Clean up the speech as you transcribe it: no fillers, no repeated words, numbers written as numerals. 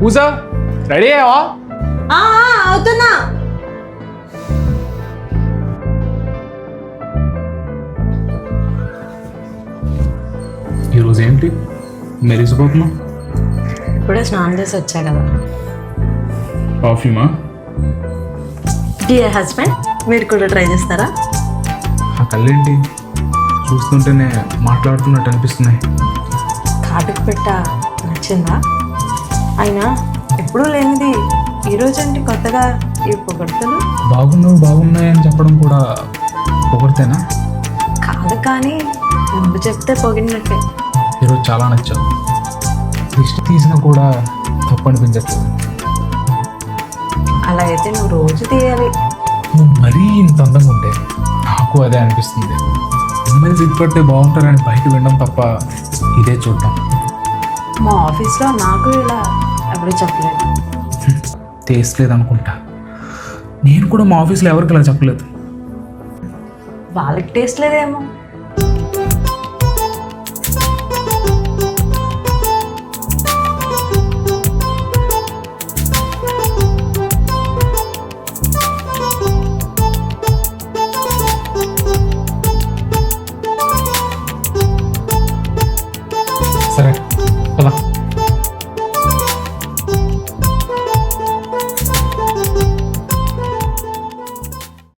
పూజ ready అయ్యావా? అవుతున్నా. ఈరోజు ఏంటి మెరిసిపోతున్నావు? ఇప్పుడే స్నానం చేసి వచ్చా కదా. పర్ఫ్యూమా? డియర్ హస్బెండ్, మీరు కూడా ట్రై చేస్తారా? ఆ కళ్ళేంటి చూస్తుంటేనే మాట్లాడుతున్నట్టు అనిపిస్తున్నాయి. కాటుకు పెట్ట నచ్చిందా? అయినా ఎప్పుడూ లేనిది ఈరోజు అంటే కొత్తగా ఈ పొగడ్తలు. బాగున్నాయి అని చెప్పడం కూడా పొగడితేనా? కాదు, కానీ ముందు చెప్తే పొగిడినట్టే. ఈరోజు చాలా నచ్చావు. లిస్ట్ తీసినా కూడా తప్పు అనిపించట్లేదు. అలా అయితే నువ్వు రోజు తీయాలి. నువ్వు మరీ ఇంత అందంగా ఉంటే నాకు అదే అనిపిస్తుంది. అమ్మాయిలు సిగ్గుపడితే బాగుంటారని బయట వినడం తప్ప ఇదే చూడటం. మా ఆఫీస్లో నాకు ఇలా ఎవరు చెప్పలేదు. టేస్ట్ లేదనుకుంటా. నేను కూడా మా ఆఫీస్లో ఎవరికి ఇలా చెప్పలేదు. వాళ్ళకి టేస్ట్ లేదేమో.